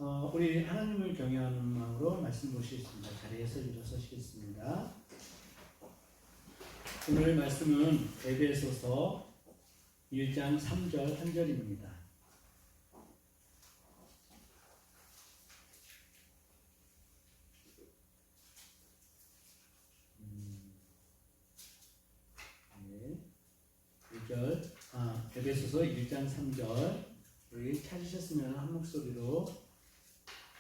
우리 하나님을 경외하는 마음으로 말씀 보시겠습니다. 자리에서 일어서시겠습니다. 오늘 말씀은 에베소서 1장 3절 1절입니다. 에베소서 1장 3절 우리 찾으셨으면 한 목소리로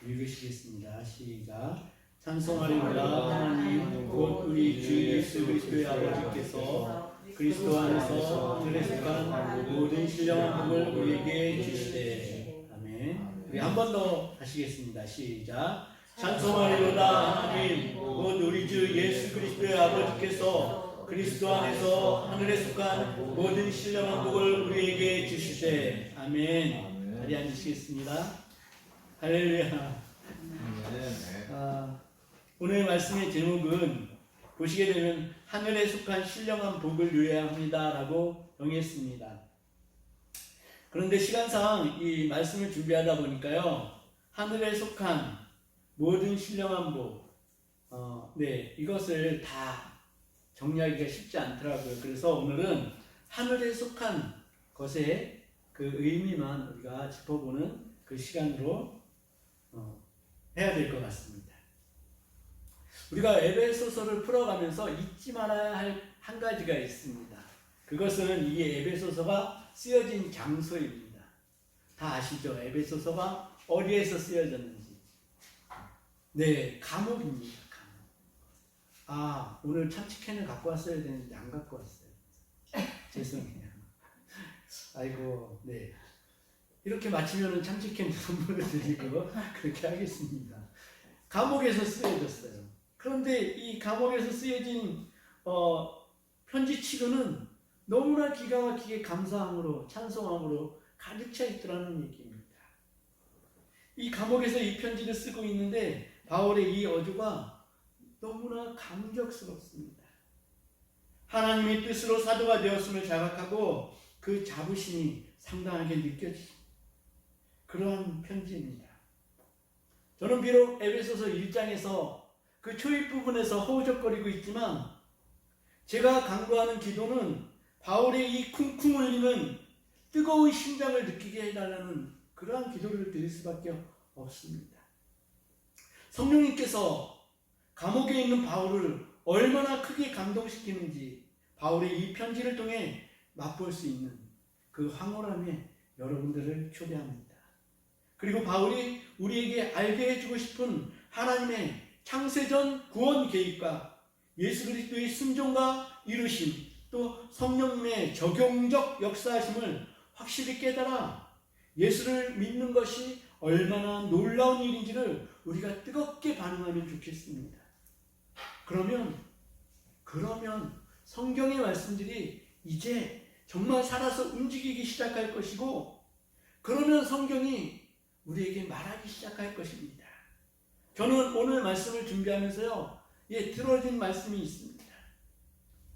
읽으시겠습니다. 시작. 찬송하리로다 하나님 곧 우리 주 예수 그리스도의 아버지께서 그리스도 안에서 하늘에 속한 모든 신령한 복을 우리에게 주시되. 아멘. 우리 한 번 더 하시겠습니다. 시작. 찬송하리로다 하나님 곧 우리 주 예수 그리스도의 아버지께서 그리스도 안에서 하늘에 속한 모든 신령한 복을 우리에게 주시되. 아멘. 자리 앉으시겠습니다. 할렐루야. 오늘 말씀의 제목은 보시게 되면 하늘에 속한 신령한 복을 누려야 합니다 라고 정했습니다. 그런데 시간상 이 말씀을 준비하다 보니까요, 하늘에 속한 모든 신령한 복, 이것을 다 정리하기가 쉽지 않더라고요. 그래서 오늘은 하늘에 속한 것의 그 의미만 우리가 짚어보는 그 시간으로 해야 될 것 같습니다. 우리가 에베소서를 풀어가면서 잊지 말아야 할 한 가지가 있습니다. 그것은 이 에베소서가 쓰여진 장소입니다. 다 아시죠? 에베소서가 어디에서 쓰여졌는지. 네, 감옥입니다. 오늘 참치캔을 갖고 왔어야 되는데 안 갖고 왔어요. 죄송해요. 아이고, 네. 이렇게 마치면은 참치캔 선물을 드리고 그렇게 하겠습니다. 감옥에서 쓰여졌어요. 그런데 이 감옥에서 쓰여진 편지치고는 너무나 기가 막히게 감사함으로 찬송함으로 가득 차 있더라는 얘기입니다. 이 감옥에서 이 편지를 쓰고 있는데 바울의 이 어조가 너무나 감격스럽습니다. 하나님의 뜻으로 사도가 되었음을 자각하고 그 자부심이 상당하게 느껴지는 그러한 편지입니다. 저는 비록 에베소서 1장에서 그 초입 부분에서 허우적거리고 있지만 제가 간구하는 기도는 바울의 이 쿵쿵 울리는 뜨거운 심장을 느끼게 해달라는 그러한 기도를 드릴 수밖에 없습니다. 성령님께서 감옥에 있는 바울을 얼마나 크게 감동시키는지 바울의 이 편지를 통해 맛볼 수 있는 그 황홀함에 여러분들을 초대합니다. 그리고 바울이 우리에게 알게 해주고 싶은 하나님의 창세전 구원 계획과 예수 그리스도의 순종과 이루심, 또 성령님의 적용적 역사하심을 확실히 깨달아 예수를 믿는 것이 얼마나 놀라운 일인지를 우리가 뜨겁게 반응하면 좋겠습니다. 그러면 성경의 말씀들이 이제 정말 살아서 움직이기 시작할 것이고, 그러면 성경이 우리에게 말하기 시작할 것입니다. 저는 오늘 말씀을 준비하면서요, 들어진 말씀이 있습니다.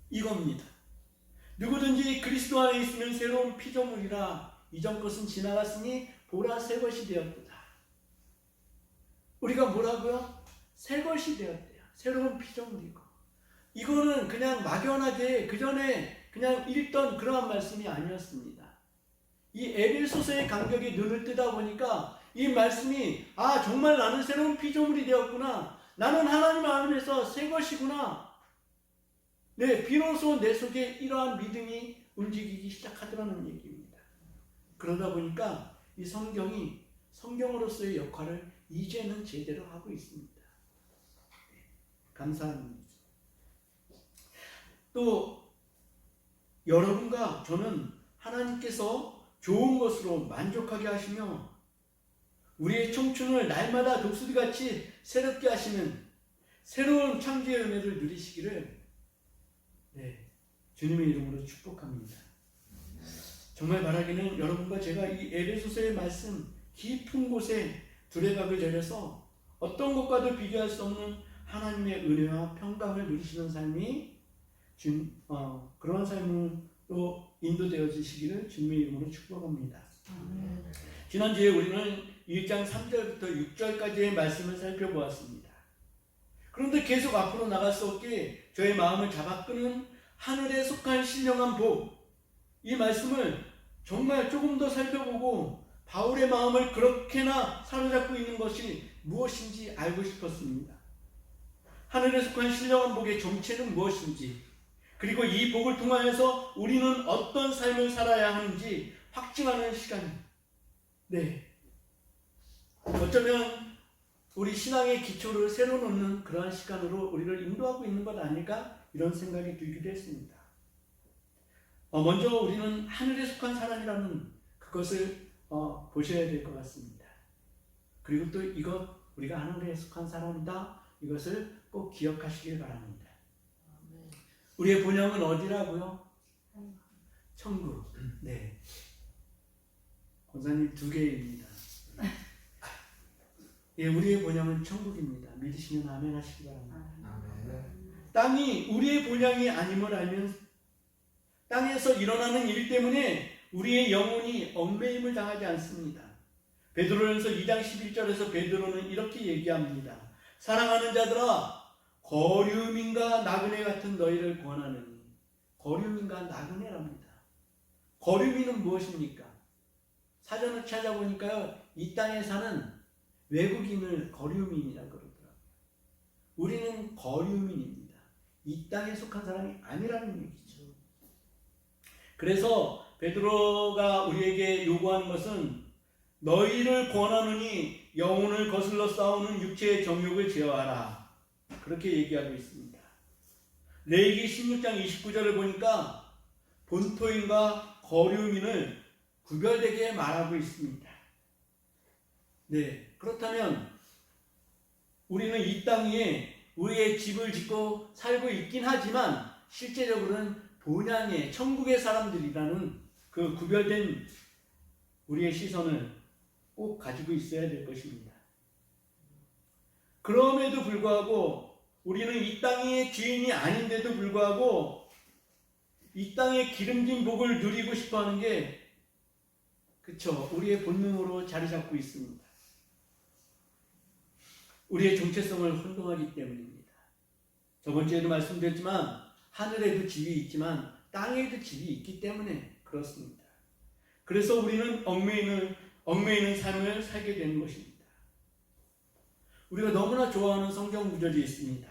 이겁니다. 누구든지 그리스도 안에 있으면 새로운 피조물이라 이전 것은 지나갔으니 보라 새 것이 되었도다. 우리가 뭐라고요? 새 것이 되었대요. 새로운 피조물이고. 이거는 그냥 막연하게 그 전에 그냥 읽던 그러한 말씀이 아니었습니다. 이 에베소서의 간격에 눈을 뜨다 보니까 이 말씀이 정말 나는 새로운 피조물이 되었구나. 나는 하나님 안에서 새 것이구나. 네, 비로소 내 속에 이러한 믿음이 움직이기 시작하더라는 얘기입니다. 그러다 보니까 이 성경이 성경으로서의 역할을 이제는 제대로 하고 있습니다. 네, 감사합니다. 또 여러분과 저는 하나님께서 좋은 것으로 만족하게 하시며 우리의 청춘을 날마다 독수리같이 새롭게 하시는 새로운 창조의 은혜를 누리시기를 주님의 이름으로 축복합니다. 정말 바라기는 여러분과 제가 이 에베소서의 말씀 깊은 곳에 두레박을 내려서 어떤 것과도 비교할 수 없는 하나님의 은혜와 평강을 누리시는 삶이 그런 삶으로 인도되어지시기를 주님의 이름으로 축복합니다. 지난주에 우리는 1장 3절부터 6절까지의 말씀을 살펴보았습니다. 그런데 계속 앞으로 나갈 수 없게 저의 마음을 잡아끄는 하늘에 속한 신령한 복, 이 말씀을 정말 조금 더 살펴보고 바울의 마음을 그렇게나 사로잡고 있는 것이 무엇인지 알고 싶었습니다. 하늘에 속한 신령한 복의 정체는 무엇인지, 그리고 이 복을 통하여서 우리는 어떤 삶을 살아야 하는지 확증하는 시간입니다. 네. 어쩌면 우리 신앙의 기초를 새로 놓는 그러한 시간으로 우리를 인도하고 있는 것 아닐까? 이런 생각이 들기도 했습니다. 먼저 우리는 하늘에 속한 사람이라는 그것을 보셔야 될 것 같습니다. 그리고 또 이것, 우리가 하늘에 속한 사람이다, 이것을 꼭 기억하시길 바랍니다. 우리의 본향은 어디라고요? 천국. 네. 권사님 2개입니다. 예, 우리의 본향은 천국입니다. 믿으시면 아멘 하시기 바랍니다. 아멘. 땅이 우리의 본향이 아님을 알면 땅에서 일어나는 일 때문에 우리의 영혼이 얽매임을 당하지 않습니다. 베드로전서 2장 11절에서 베드로는 이렇게 얘기합니다. 사랑하는 자들아, 거류민과 나그네 같은 너희를 권하느니. 거류민과 나그네랍니다. 거류민은 무엇입니까? 사전을 찾아보니까요, 이 땅에 사는 외국인을 거류민이라고 그러더라고요. 우리는 거류민입니다. 이 땅에 속한 사람이 아니라는 얘기죠. 그래서 베드로가 우리에게 요구하는 것은 너희를 권하노니 영혼을 거슬러 싸우는 육체의 정욕을 제어하라. 그렇게 얘기하고 있습니다. 레위기 16장 29절을 보니까 본토인과 거류민을 구별되게 말하고 있습니다. 네, 그렇다면 우리는 이 땅 위에 우리의 집을 짓고 살고 있긴 하지만 실제적으로는 본향의 천국의 사람들이라는 그 구별된 우리의 시선을 꼭 가지고 있어야 될 것입니다. 그럼에도 불구하고 우리는 이 땅의 주인이 아닌데도 불구하고 이 땅의 기름진 복을 누리고 싶어하는 게 그쵸, 우리의 본능으로 자리 잡고 있습니다. 우리의 정체성을 혼동하기 때문입니다. 저번 주에도 말씀드렸지만 하늘에도 집이 있지만 땅에도 집이 있기 때문에 그렇습니다. 그래서 우리는 얽매이는 삶을 살게 되는 것입니다. 우리가 너무나 좋아하는 성경 구절이 있습니다.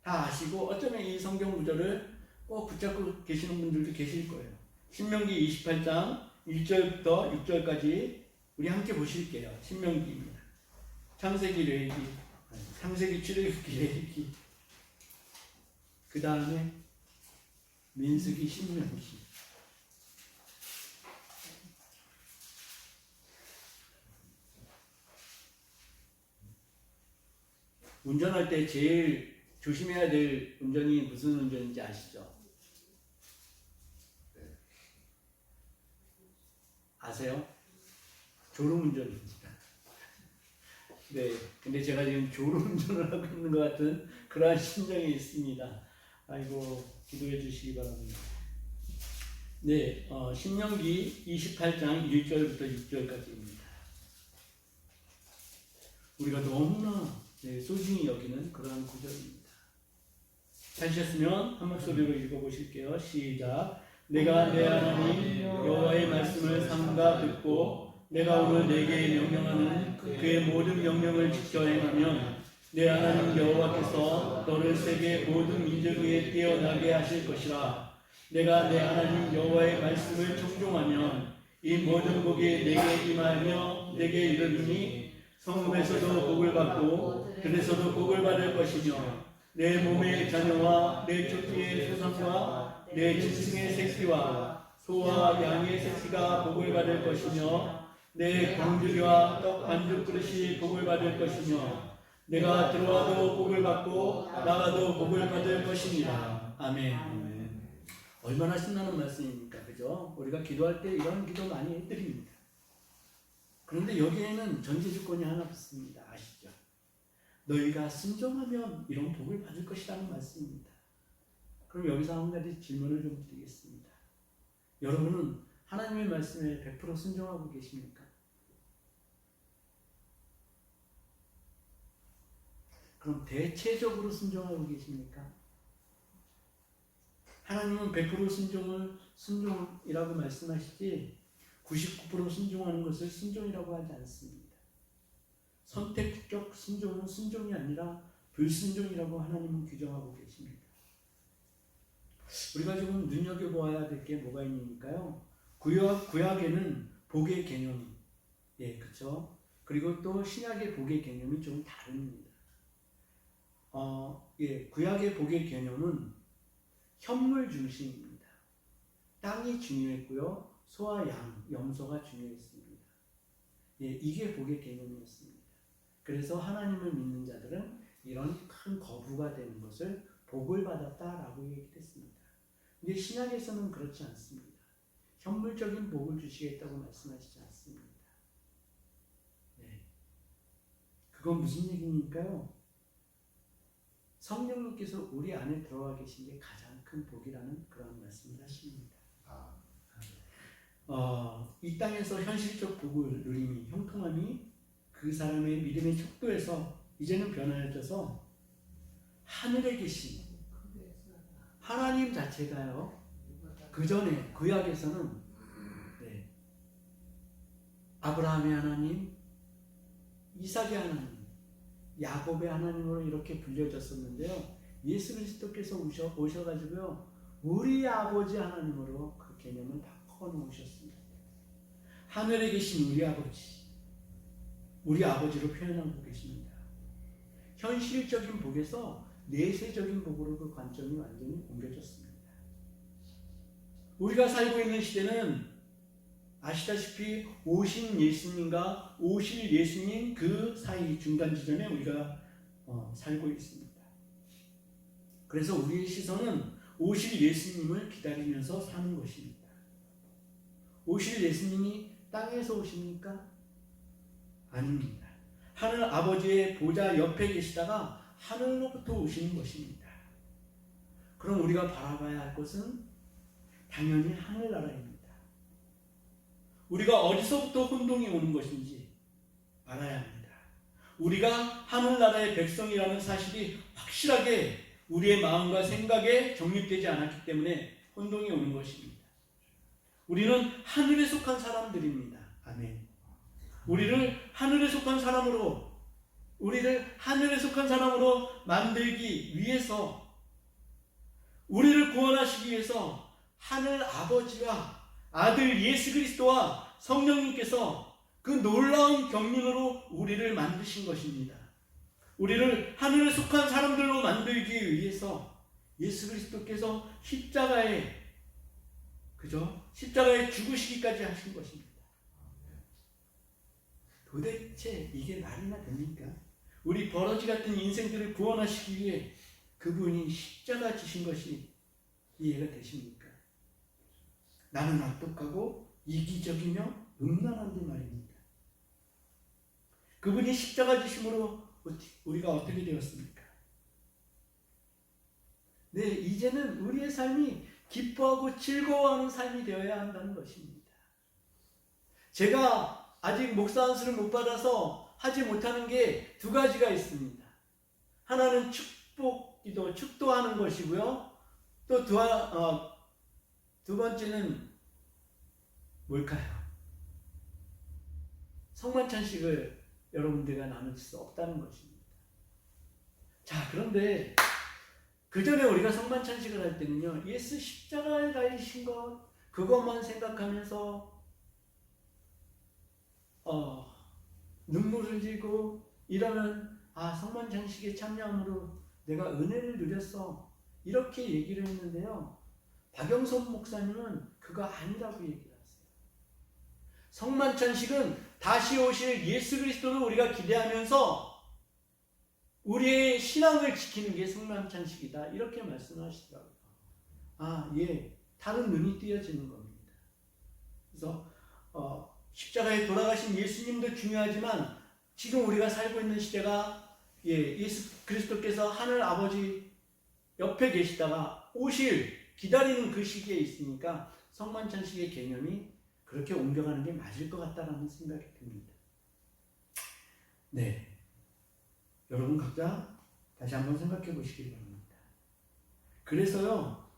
다 아시고 어쩌면 이 성경 구절을 꼭 붙잡고 계시는 분들도 계실 거예요. 신명기 28장 1절부터 6절까지 우리 함께 보실게요. 신명기입니다. 창세기, 레위기, 창세기, 출애굽기, 레위기, 그 다음에 민수기, 신명기. 운전할 때 제일 조심해야 될 운전이 무슨 운전인지 아시죠? 아세요? 졸음운전입니다. 네, 근데 제가 지금 졸음운전을 하고 있는 것 같은 그러한 심정이 있습니다. 아이고, 기도해 주시기 바랍니다. 네, 신명기 28장 1절부터 6절까지입니다. 우리가 너무나 소중히 여기는 그러한 구절입니다. 찾으셨으면 한 목소리로 읽어보실게요. 시작. 내가 내 하나님 여호와의 말씀을 삼가 듣고 내가 오늘 내게 명령하는 그의 모든 명령을 지켜 행하면 내 하나님 여호와께서 너를 세계 모든 민족 위에 뛰어나게 하실 것이라. 내가 내 하나님 여호와의 말씀을 청종하면 이 모든 복이 내게 임하며 내게 이르리니 성읍에서도 복을 받고 들에서도 복을 받을 것이며 내 몸의 자녀와 내 족기의 소산과 내 짐승의 새끼와 소와 양의 새끼가 복을 받을 것이며 내 광주리와 떡 반죽 그릇이 복을 받을 것이며 내가 들어와도 복을 받고 나가도 복을 받을 것이니라. 아멘. 얼마나 신나는 말씀입니까? 그죠? 우리가 기도할 때 이런 기도 많이 해드립니다. 그런데 여기에는 전제 조건이 하나 붙습니다. 아시죠? 너희가 순종하면 이런 복을 받을 것이라는 말씀입니다. 그럼 여기서 한 가지 질문을 좀 드리겠습니다. 여러분은 하나님의 말씀에 100% 순종하고 계십니까? 그럼 대체적으로 순종하고 계십니까? 하나님은 100% 순종이라고 말씀하시지 99% 순종하는 것을 순종이라고 하지 않습니다. 선택적 순종은 순종이 아니라 불순종이라고 하나님은 규정하고 계십니다. 우리가 지금 눈여겨보아야 될 게 뭐가 있는가요? 구약에는 복의 개념, 그렇죠. 그리고 또 신약의 복의 개념이 좀 다릅니다. 구약의 복의 개념은 현물 중심입니다. 땅이 중요했고요, 소와 양, 염소가 중요했습니다. 이게 복의 개념이었습니다. 그래서 하나님을 믿는 자들은 이런 큰 거부가 되는 것을 복을 받았다라고 얘기했습니다. 근데 신약에서는 그렇지 않습니다. 현물적인 복을 주시겠다고 말씀하시지 않습니다. 그건 무슨 얘기니까요? 성령님께서 우리 안에 들어와 계신 게 가장 큰 복이라는 그런 말씀을 하십니다. 이 땅에서 현실적 복을 누림이, 형통함이 그 사람의 믿음의 척도에서 이제는 변화해져서 하늘에 계신 하나님 자체가요, 그 전에 구약에서는 아브라함의 하나님, 이삭의 하나님, 야곱의 하나님으로 이렇게 불려졌었는데요, 예수 그리스도께서 오셔가지고요 우리 아버지 하나님으로 그 개념을 바꿔 놓으셨습니다. 하늘에 계신 우리 아버지, 우리 아버지로 표현하고 계십니다. 현실적인 복에서 내세적인 복으로 그 관점이 완전히 옮겨졌습니다. 우리가 살고 있는 시대는 아시다시피 오신 예수님과 오실 예수님 그 사이 중간 지점에 우리가 살고 있습니다. 그래서 우리의 시선은 오실 예수님을 기다리면서 사는 것입니다. 오실 예수님이 땅에서 오십니까? 아닙니다. 하늘 아버지의 보좌 옆에 계시다가 하늘로부터 오시는 것입니다. 그럼 우리가 바라봐야 할 것은 당연히 하늘나라입니다. 우리가 어디서부터 혼동이 오는 것인지 알아야 합니다. 우리가 하늘나라의 백성이라는 사실이 확실하게 우리의 마음과 생각에 정립되지 않았기 때문에 혼동이 오는 것입니다. 우리는 하늘에 속한 사람들입니다. 아멘. 우리를 하늘에 속한 사람으로 만들기 위해서, 우리를 구원하시기 위해서 하늘 아버지와 아들 예수 그리스도와 성령님께서 그 놀라운 경륜으로 우리를 만드신 것입니다. 우리를 하늘에 속한 사람들로 만들기 위해서 예수 그리스도께서 십자가에 죽으시기까지 하신 것입니다. 도대체 이게 말이나 됩니까? 우리 버러지 같은 인생들을 구원하시기 위해 그분이 십자가 지신 것이 이해가 되십니까? 나는 악독하고 이기적이며 음란한데 말입니다. 그분이 십자가 지심으로 우리가 어떻게 되었습니까? 이제는 우리의 삶이 기뻐하고 즐거워하는 삶이 되어야 한다는 것입니다. 제가 아직 목사 안수를 못 받아서 하지 못하는 게 두 가지가 있습니다. 하나는 축도하는 것이고요. 또 두 번째는 뭘까요? 성만찬식을 여러분들과 나눌 수 없다는 것입니다. 자, 그런데 그 전에 우리가 성만찬식을 할 때는요, 예수 십자가에 달리신 것, 그것만 생각하면서 눈물을 흘리고 이러면 성만찬식에 참여함으로 내가 은혜를 누렸어, 이렇게 얘기를 했는데요, 박영선 목사님은 그거 아니라고 얘기를 하세요. 성만찬식은 다시 오실 예수 그리스도를 우리가 기대하면서 우리의 신앙을 지키는 게 성만찬식이다, 이렇게 말씀하시더라고요. 다른 눈이 띄어지는 겁니다. 그래서 십자가에 돌아가신 예수님도 중요하지만 지금 우리가 살고 있는 시대가 예수 그리스도께서 하늘 아버지 옆에 계시다가 기다리는 그 시기에 있으니까 성만찬식의 개념이 그렇게 옮겨가는 게 맞을 것 같다라는 생각이 듭니다. 여러분 각자 다시 한번 생각해 보시기 바랍니다. 그래서요,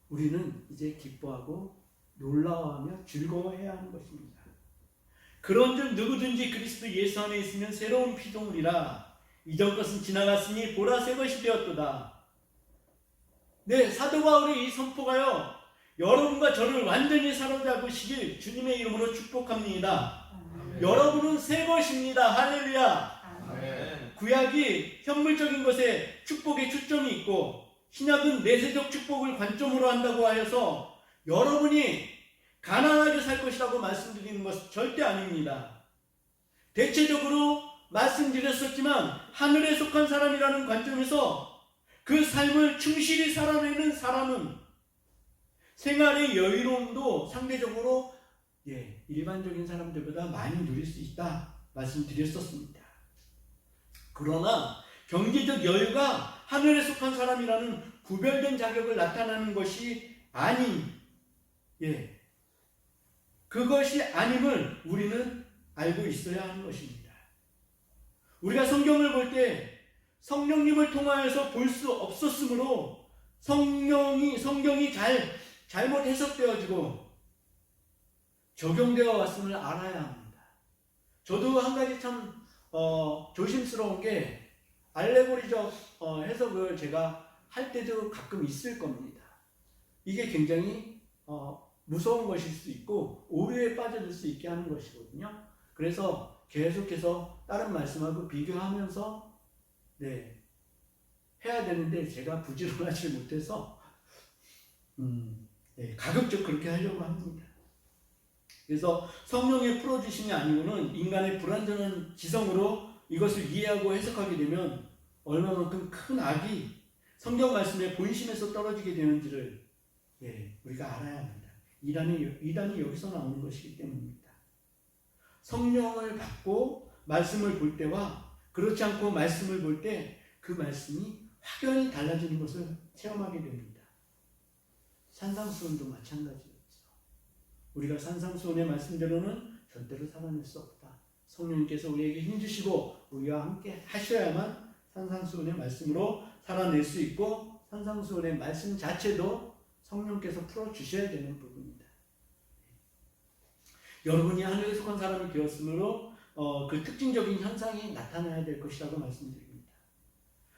우리는 이제 기뻐하고 놀라워하며 즐거워해야 하는 것입니다. 그런즉 누구든지 그리스도 예수 안에 있으면 새로운 피조물이라 이전 것은 지나갔으니 보라 새 것이 되었도다. 네, 사도 바울의 이 선포가요, 여러분과 저를 완전히 사로잡으시길 주님의 이름으로 축복합니다. 여러분은 새 것입니다. 할렐루야. 구약이 현물적인 것에 축복의 초점이 있고 신약은 내세적 축복을 관점으로 한다고 하여서 여러분이 가난하게 살 것이라고 말씀드리는 것은 절대 아닙니다. 대체적으로 말씀드렸었지만 하늘에 속한 사람이라는 관점에서 그 삶을 충실히 살아내는 사람은 생활의 여유로움도 상대적으로 일반적인 사람들보다 많이 누릴 수 있다 말씀드렸었습니다. 그러나 경제적 여유가 하늘에 속한 사람이라는 구별된 자격을 나타내는 것이 아닌, 그것이 아님을 우리는 알고 있어야 하는 것입니다. 우리가 성경을 볼 때 성령님을 통하여서 볼 수 없었으므로 성경이 잘못 해석되어지고 적용되어 왔음을 알아야 합니다. 저도 한 가지 참 조심스러운 게 알레고리적 해석을 제가 할 때도 가끔 있을 겁니다. 이게 굉장히 무서운 것일 수 있고 오류에 빠져들 수 있게 하는 것이거든요. 그래서 계속해서 다른 말씀하고 비교하면서 해야 되는데 제가 부지런하지 못해서 가급적 그렇게 하려고 합니다. 그래서 성령의 풀어주심이 아니고는 인간의 불완전한 지성으로 이것을 이해하고 해석하게 되면 얼마만큼 큰 악이 성경 말씀의 본심에서 떨어지게 되는지를 우리가 알아야 합니다. 이단이 여기서 나오는 것이기 때문입니다. 성령을 받고 말씀을 볼 때와 그렇지 않고 말씀을 볼 때 그 말씀이 확연히 달라지는 것을 체험하게 됩니다. 산상수훈도 마찬가지였죠. 우리가 산상수훈의 말씀대로는 절대로 살아낼 수 없다. 성령님께서 우리에게 힘주시고 우리와 함께 하셔야만 산상수훈의 말씀으로 살아낼 수 있고 산상수훈의 말씀 자체도 성령께서 풀어주셔야 되는 부분입니다. 여러분이 하늘에 속한 사람이 되었으므로 그 특징적인 현상이 나타나야 될 것이라고 말씀드립니다.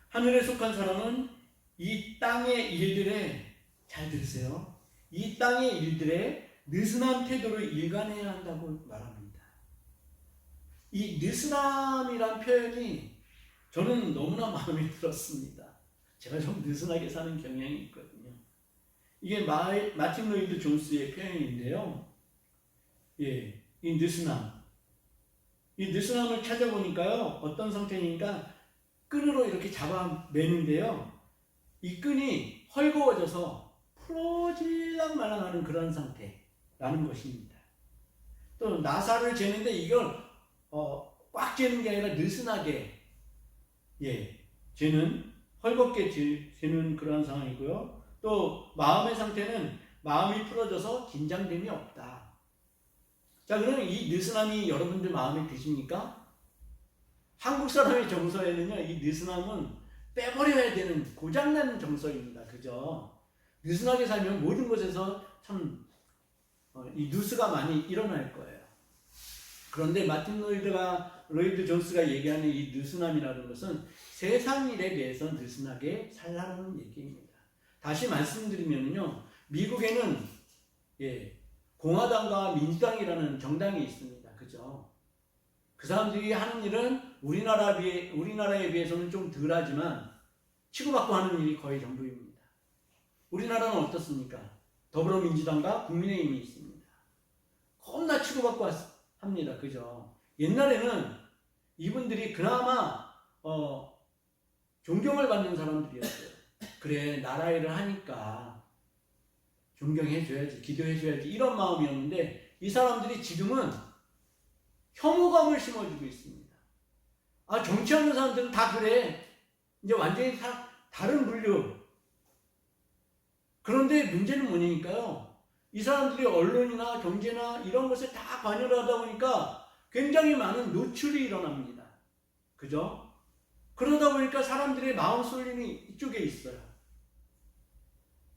하늘에 속한 사람은 이 땅의 일들에, 잘 들으세요, 이 땅의 일들에 느슨한 태도를 일관해야 한다고 말합니다. 이 느슨함이란 표현이 저는 너무나 마음에 들었습니다. 제가 좀 느슨하게 사는 경향이 있거든요. 이게 마틴 로이드 존스의 표현인데요. 이 느슨함. 이 느슨함을 찾아보니까요, 어떤 상태니까 끈으로 이렇게 잡아매는데요, 이 끈이 헐거워져서 풀어질랑 말랑하는 그런 상태라는 것입니다. 또 나사를 재는데 이걸 꽉 재는 게 아니라 느슨하게 재는, 헐겁게 재는 그런 상황이고요. 또 마음의 상태는 마음이 풀어져서 긴장됨이 없다. 자, 그러면 이 느슨함이 여러분들 마음에 드십니까? 한국 사람의 정서에는요, 이 느슨함은 빼버려야 되는 고장난 정서입니다. 그죠? 느슨하게 살면 모든 것에서 참 이 누스가 많이 일어날 거예요. 그런데 마틴 로이드 존스가 얘기하는 이 느슨함이라는 것은 세상 일에 대해서 느슨하게 살라는 얘기입니다. 다시 말씀드리면요, 미국에는 공화당과 민주당이라는 정당이 있습니다. 그죠? 그 사람들이 하는 일은 우리나라에 비해서는 좀 덜하지만 치고받고 하는 일이 거의 전부입니다. 우리나라는 어떻습니까? 더불어민주당과 국민의힘이 있습니다. 겁나 치고받고 합니다. 그죠? 옛날에는 이분들이 그나마 존경을 받는 사람들이었어요. 그래, 나라 일을 하니까 존경해줘야지, 기도해줘야지, 이런 마음이었는데 이 사람들이 지금은 혐오감을 심어주고 있습니다. 아, 정치하는 사람들은 다 그래. 이제 완전히 다른 분류. 그런데 문제는 뭐냐니까요, 이 사람들이 언론이나 경제나 이런 것에 다 관여를 하다 보니까 굉장히 많은 노출이 일어납니다. 그죠? 그러다 보니까 사람들의 마음 쏠림이 이쪽에 있어요.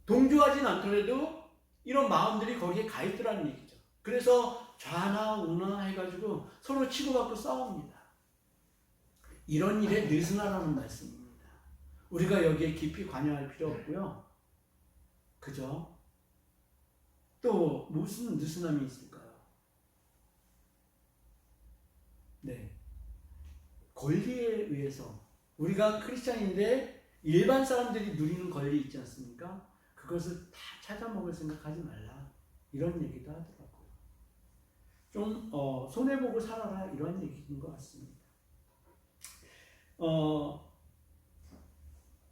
동조하진 않더라도 이런 마음들이 거기에 가 있더라는 얘기죠. 그래서 좌나 우나 해가지고 서로 치고받고 싸웁니다. 이런 일에 느슨하라는 말씀입니다. 우리가 여기에 깊이 관여할 필요 없고요. 그죠? 또 무슨 느슨함이 있을까요? 네, 권리에 의해서 우리가 크리스찬인데 일반 사람들이 누리는 권리 있지 않습니까? 그것을 다 찾아먹을 생각하지 말라, 이런 얘기도 하더라고요. 좀 손해보고 살아라, 이런 얘기인 것 같습니다.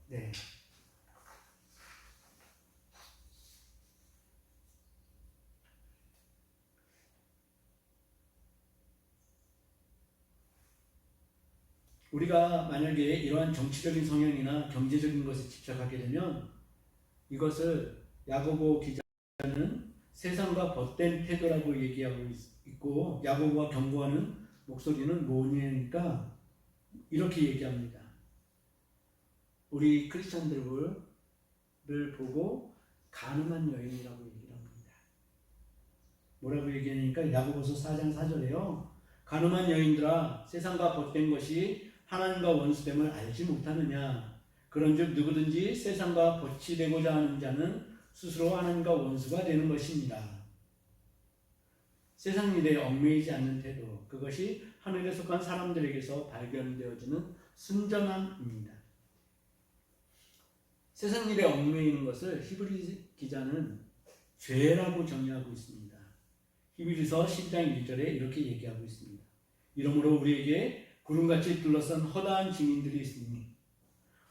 네. 우리가 만약에 이러한 정치적인 성향이나 경제적인 것에 집착하게 되면 이것을 야고보 기자는 세상과 벗된 태도라고 얘기하고 있고, 야고보가 경고하는 목소리는 뭐냐니까 이렇게 얘기합니다. 우리 크리스천들을 보고 가늠한 여인이라고 얘기를 합니다. 뭐라고 얘기하니까 야고보서 4장 4절에요. 가늠한 여인들아, 세상과 벗된 것이 하나님과 원수됨을 알지 못하느냐. 그런즉 누구든지 세상과 벗이 되고자 하는 자는 스스로 하나님과 원수가 되는 것입니다. 세상 일에 얽매이지 않는 태도, 그것이 하늘에 속한 사람들에게서 발견되어지는 순전함입니다. 세상 일에 얽매이는 것을 히브리 기자는 죄라고 정의하고 있습니다. 히브리서 10장 1절에 이렇게 얘기하고 있습니다. 이러므로 우리에게 구름같이 둘러싼 허다한 증인들이 있으니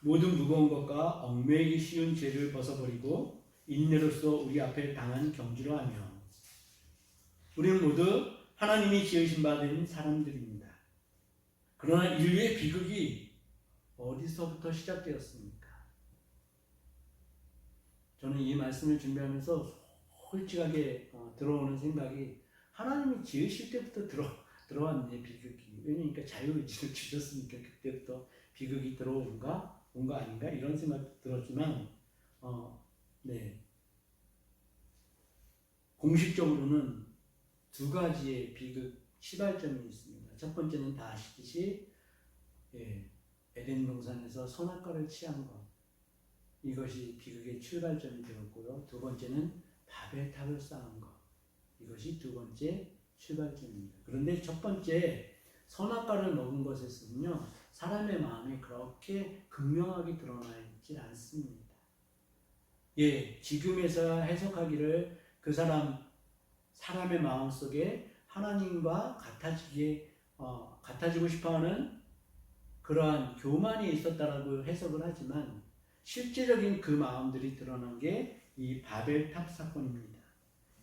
모든 무거운 것과 얽매이기 쉬운 죄를 벗어버리고 인내로서 우리 앞에 당한 경주로 하며. 우리는 모두 하나님이 지으신 바 된 사람들입니다. 그러나 인류의 비극이 어디서부터 시작되었습니까? 저는 이 말씀을 준비하면서 솔직하게 들어오는 생각이, 하나님이 지으실 때부터 들어왔네, 비극이. 왜냐니까 자유의지를 주셨으니까 그때부터 비극이 들어온가? 온 거 아닌가? 이런 생각도 들었지만, 네. 공식적으로는 두 가지의 비극 시발점이 있습니다. 첫 번째는 다 아시듯이 에덴 동산에서 선악과를 취한 것, 이것이 비극의 출발점이 되었고요. 두 번째는 바벨탑을 쌓은 것, 이것이 두 번째 출발점입니다. 그런데 첫 번째 선악과를 먹은 것에서는요, 사람의 마음이 그렇게 극명하게 드러나 있지 않습니다. 지금에서야 해석하기를 그 사람의 마음 속에 하나님과 같아지고 싶어하는 그러한 교만이 있었다라고 해석을 하지만, 실제적인 그 마음들이 드러난 게 이 바벨탑 사건입니다.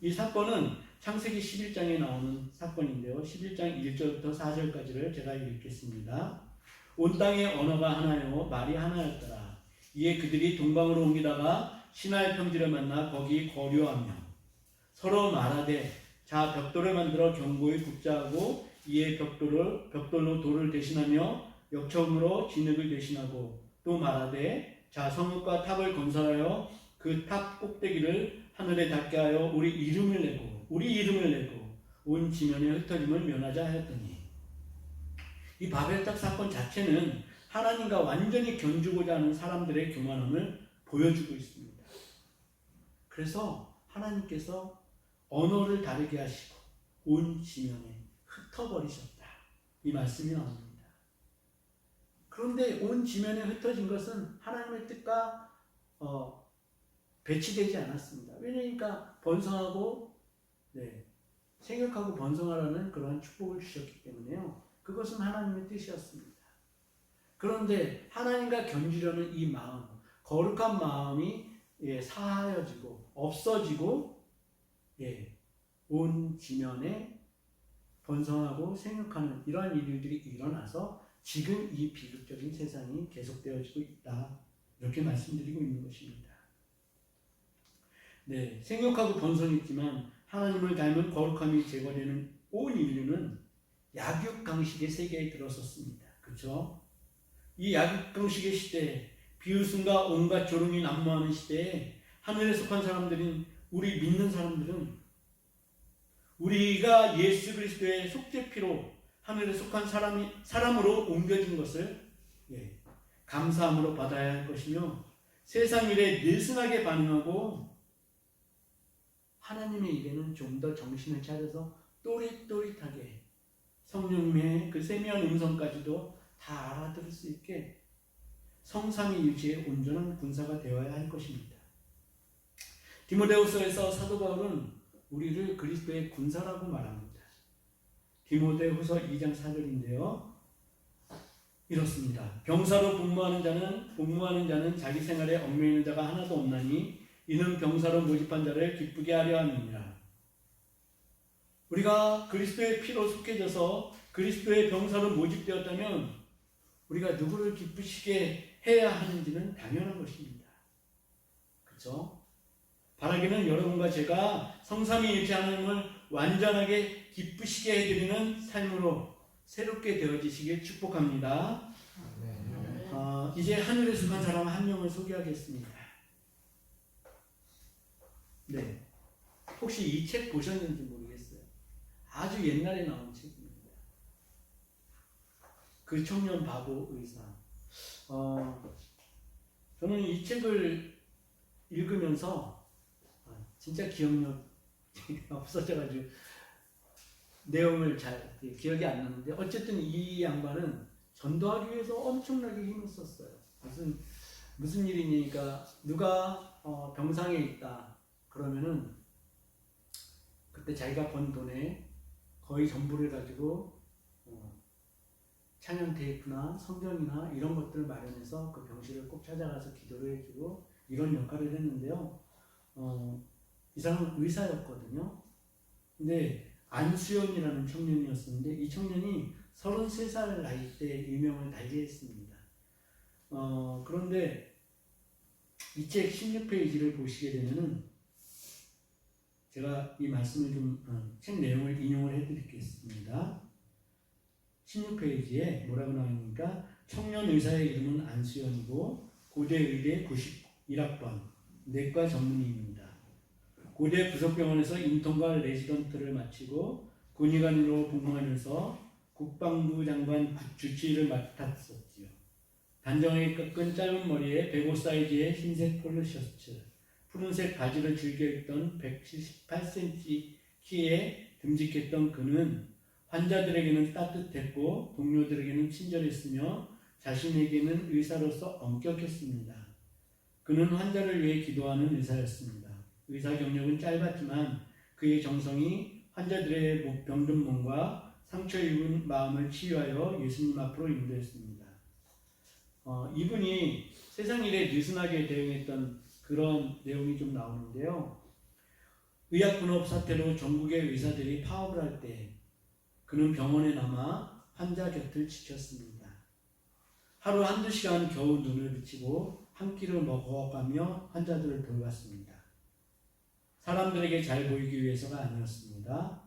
이 사건은 창세기 11장에 나오는 사건인데요. 11장 1절부터 4절까지를 제가 읽겠습니다. 온 땅에 언어가 하나요 말이 하나였더라. 이에 그들이 동방으로 옮기다가 시나이 평지를 만나 거기 거류하며 서로 말하되, 자 벽돌을 만들어 견고히 굽자 하고, 이에 벽돌로 돌을 대신하며 역청으로 진흙을 대신하고, 또 말하되, 자 성읍과 탑을 건설하여 그 탑 꼭대기를 하늘에 닿게 하여 우리 이름을 내고 온 지면에 흩어짐을 면하자 하였더니, 이 바벨탑 사건 자체는 하나님과 완전히 견주고자 하는 사람들의 교만함을 보여주고 있습니다. 그래서 하나님께서 언어를 다르게 하시고 온 지면에 흩어버리셨다, 이 말씀이 나옵니다. 그런데 온 지면에 흩어진 것은 하나님의 뜻과 배치되지 않았습니다. 왜냐니까 번성하고 생육하고 번성하라는 그러한 축복을 주셨기 때문에요. 그것은 하나님의 뜻이었습니다. 그런데 하나님과 견주려는 이 마음, 거룩한 마음이 사하여지고 없어지고 온 지면에 번성하고 생육하는 이러한 일들이 일어나서 지금 이 비극적인 세상이 계속되어지고 있다, 이렇게 말씀드리고 있는 것입니다. 생육하고 번성했지만 하나님을 닮은 거룩함이 제거되는 온 인류는 약육강식의 세계에 들어섰습니다. 그렇죠? 이 약육강식의 시대에 비웃음과 온갖 조롱이 난무하는 시대에 하늘에 속한 사람들인 우리 믿는 사람들은 우리가 예수 그리스도의 속죄피로 하늘에 속한 사람으로 옮겨진 것을 감사함으로 받아야 할 것이며 세상 일에 느슨하게 반응하고 하나님의 일에는 좀 더 정신을 차려서 또릿또릿하게 성령님의 그 세미한 음성까지도 다 알아들을 수 있게 성삼위 유지의 온전한 군사가 되어야 할 것입니다. 디모데후서에서 사도 바울은 우리를 그리스도의 군사라고 말합니다. 디모데후서 2장 4절인데요. 이렇습니다. 병사로 복무하는 자는 자기 생활에 얽매이는 자가 하나도 없나니 이는 병사로 모집한 자를 기쁘게 하려 함이니라. 우리가 그리스도의 피로 속해져서 그리스도의 병사로 모집되었다면 우리가 누구를 기쁘시게 해야 하는지는 당연한 것입니다. 그렇죠? 바라기는 여러분과 제가 성삼위일체 하나님을 완전하게 기쁘시게 해드리는 삶으로 새롭게 되어지시길 축복합니다. 이제 하늘에 속한 사람 한 명을 소개하겠습니다. 네, 혹시 이 책 보셨는지 모르겠어요. 아주 옛날에 나온 책입니다. 그 청년 바보 의사. 저는 이 책을 읽으면서 진짜 기억력이 없어져가지고 내용을 잘 기억이 안 나는데 어쨌든 이 양반은 전도하기 위해서 엄청나게 힘을 썼어요. 무슨 일이니까 누가 병상에 있다 그러면은 그때 자기가 번 돈에 거의 전부를 가지고 찬양 테이프나 성경이나 이런 것들을 마련해서 그 병실을 꼭 찾아가서 기도를 해주고 이런 역할을 했는데요. 이 사람은 의사였거든요. 근데 안수연이라는 청년이었었는데 이 청년이 33살 나이 때 유명을 달리했습니다. 그런데 이 책 16페이지를 보시게 되면은 제가 이 말씀을 좀 책 내용을 인용을 해드리겠습니다. 16페이지에 뭐라고 나옵니까? 청년 의사의 이름은 안수연이고 고대 의대 91학번 내과 전문의입니다. 고대 부속병원에서 인턴과 레지던트를 마치고 군의관으로 복무하면서 국방부 장관 주치의를 맡았었지요. 단정하게 깎은 짧은 머리에 105 사이즈의 흰색 폴로 셔츠, 푸른색 바지를 즐겨 입던 178cm 키에 듬직했던 그는 환자들에게는 따뜻했고 동료들에게는 친절했으며 자신에게는 의사로서 엄격했습니다. 그는 환자를 위해 기도하는 의사였습니다. 의사 경력은 짧았지만 그의 정성이 환자들의 병든 몸과 상처 입은 마음을 치유하여 예수님 앞으로 인도했습니다. 이분이 세상 일에 느슨하게 대응했던 그런 내용이 좀 나오는데요. 의약분업 사태로 전국의 의사들이 파업을 할 때 그는 병원에 남아 환자 곁을 지켰습니다. 하루 한두 시간 겨우 눈을 비치고 한 끼를 먹어가며 환자들을 돌봤습니다. 사람들에게 잘 보이기 위해서가 아니었습니다.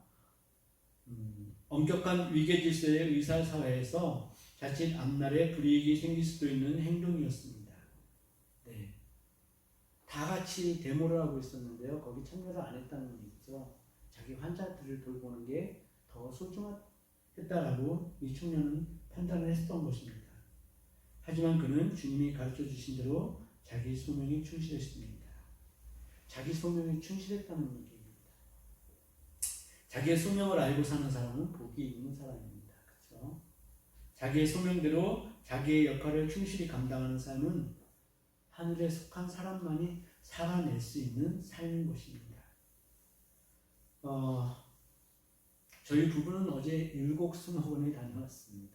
엄격한 위계질서의 의사사회에서 자칫 앞날에 불이익이 생길 수도 있는 행동이었습니다. 네. 다 같이 데모를 하고 있었는데요. 거기 참여를 안 했다는 얘기죠. 자기 환자들을 돌보는 게 더 소중했다라고 이 청년은 판단을 했던 것입니다. 하지만 그는 주님이 가르쳐 주신 대로 자기 소명에 충실했습니다. 자기 소명에 충실했다는 얘기입니다. 자기의 소명을 알고 사는 사람은 복이 있는 사람입니다. 그렇죠? 자기의 소명대로 자기의 역할을 충실히 감당하는 삶은 하늘에 속한 사람만이 살아낼 수 있는 삶인 것입니다. 저희 부부는 어제 율곡수목원에 다녀왔습니다.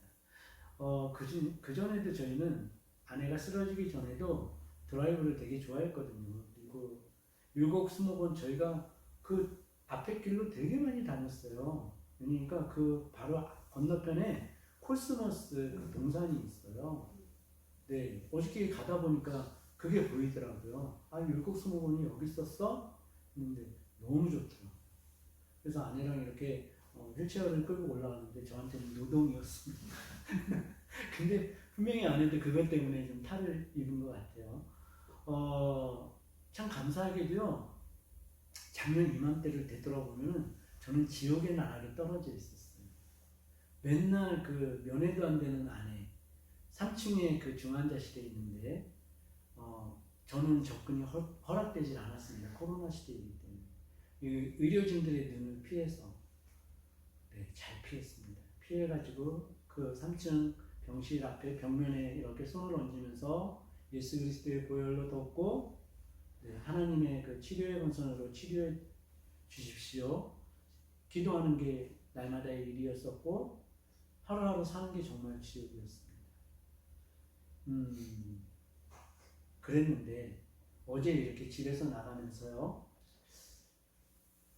그 전에도 저희는 아내가 쓰러지기 전에도 드라이브를 되게 좋아했거든요. 그리고 율곡수목원 저희가 그 앞에 길로 되게 많이 다녔어요. 그러니까 그 바로 건너편에 코스모스 동산이 있어요. 네, 어저께 가다 보니까 그게 보이더라고요. 율곡수목원이 여기 있었어? 근데 너무 좋더라고요. 그래서 아내랑 이렇게 휠체어를 끌고 올라왔는데 저한테는 노동이었습니다. 근데 분명히 아는데 그것 때문에 좀 탈을 입은 것 같아요. 참 감사하게도요. 작년 이맘때를 되돌아보면 저는 지옥의 나락에 떨어져 있었어요. 맨날 그 면회도 안 되는 아내, 3층에 그 중환자실에 있는데 저는 접근이 허락되질 않았습니다. 코로나 시대이기 때문에. 의료진들의 눈을 피해서 잘 피했습니다. 피해가지고 그 3층 병실 앞에 벽면에 이렇게 손을 얹으면서 예수 그리스도의 보혈로 덮고 하나님의 그 치료의 권선으로 치료해 주십시오. 기도하는 게 날마다의 일이었었고 하루하루 사는 게 정말 지옥이었습니다. 그랬는데 어제 이렇게 집에서 나가면서요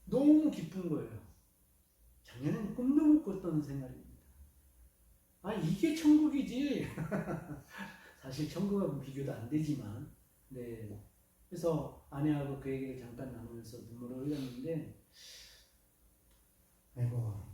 너무 기쁜 거예요. 작년에는 꿈도 못 꿨던 생각입니다. 아 이게 천국이지. 사실 천국하고 비교도 안 되지만 그래서 아내하고 그 얘기를 잠깐 나누면서 눈물을 흘렸는데 아이고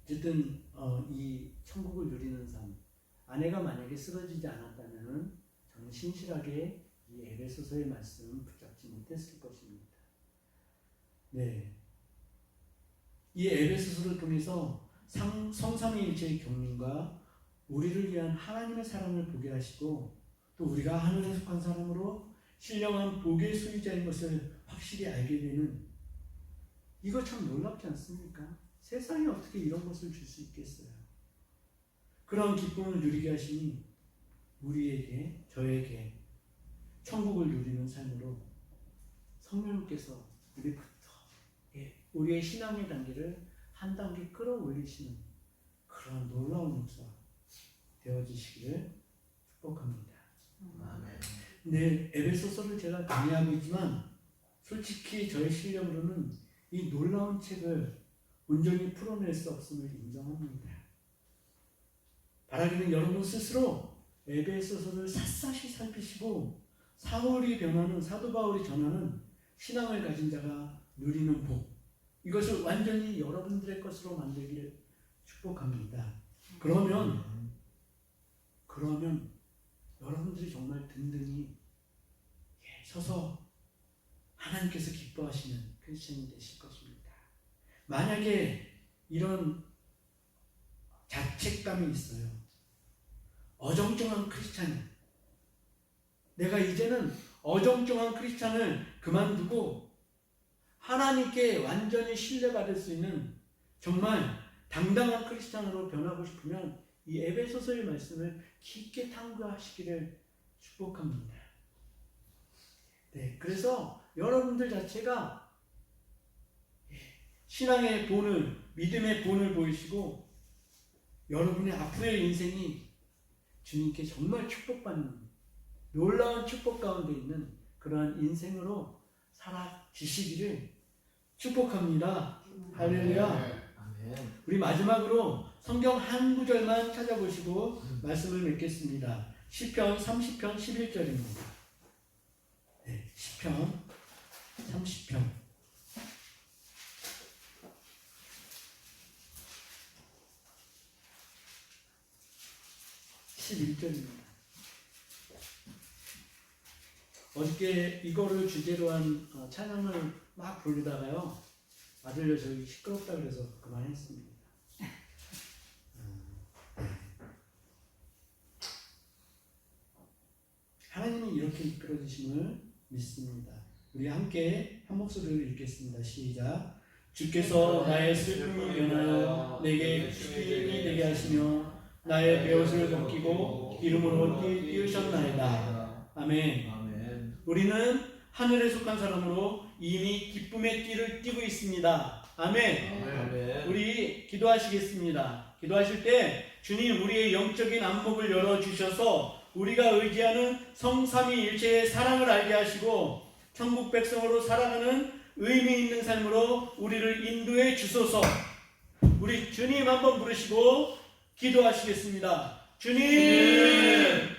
어쨌든 이 천국을 누리는 삶 아내가 만약에 쓰러지지 않았다면 저는 신실하게 이 에베소서의 말씀 붙잡지 못했을 것입니다. 이 에베소서를 통해서 성삼위일체의 경륜과 우리를 위한 하나님의 사랑을 보게 하시고 또 우리가 하늘에 속한 사람으로 신령한 복의 소유자인 것을 확실히 알게 되는 이거 참 놀랍지 않습니까? 세상에 어떻게 이런 것을 줄 수 있겠어요? 그런 기쁨을 누리게 하시니 우리에게 저에게 천국을 누리는 삶으로 성령님께서 우리부터 우리의 신앙의 단계를 한 단계 끌어올리시는 그런 놀라운 역사 되어지시기를 축복합니다. 에베소서를 제가 강의하고 있지만 솔직히 저의 실력으로는 이 놀라운 책을 온전히 풀어낼 수 없음을 인정합니다. 바라기는 여러분 스스로 에베소서를 샅샅이 살피시고 사도 바울이 전하는 신앙을 가진 자가 누리는 복 이것을 완전히 여러분들의 것으로 만들기를 축복합니다. 그러면 여러분들이 정말 든든히 서서 하나님께서 기뻐하시는 크리스천이 되실 것입니다. 만약에 이런 자책감이 있어요. 어정쩡한 크리스찬, 내가 이제는 어정쩡한 크리스찬을 그만두고 하나님께 완전히 신뢰받을 수 있는 정말 당당한 크리스찬으로 변하고 싶으면 이 에베소서의 말씀을 깊게 탐구하시기를 축복합니다. 그래서 여러분들 자체가 신앙의 본을, 믿음의 본을 보이시고 여러분의 앞으로의 인생이 주님께 정말 축복받는 놀라운 축복 가운데 있는 그러한 인생으로 살아지시기를 축복합니다. 할렐루야. 우리 마지막으로 성경 한 구절만 찾아보시고 말씀을 맺겠습니다. 시편 30편 11절입니다. 시편 30편 11절입니다. 어저께 이거를 주제로 한 찬양을 막 부르다가요 아들려 저기 시끄럽다 그래서 그만했습니다. 하나님이 이렇게 이끌어 주심을 믿습니다. 우리 함께 한 목소리로 읽겠습니다. 시작. 주께서 나의 슬픔을 면하여 내게 축복이 되게 하시며 나의 베옷을 벗기고 기름으로 띄우셨나이다. 아멘. 우리는 하늘에 속한 사람으로 이미 기쁨의 띠를 띠고 있습니다. 아멘. 우리 기도하시겠습니다. 기도하실 때 주님 우리의 영적인 안목을 열어주셔서 우리가 의지하는 성삼위일체의 사랑을 알게 하시고 천국 백성으로 살아가는 의미 있는 삶으로 우리를 인도해 주소서. 우리 주님 한번 부르시고 기도하시겠습니다. 주님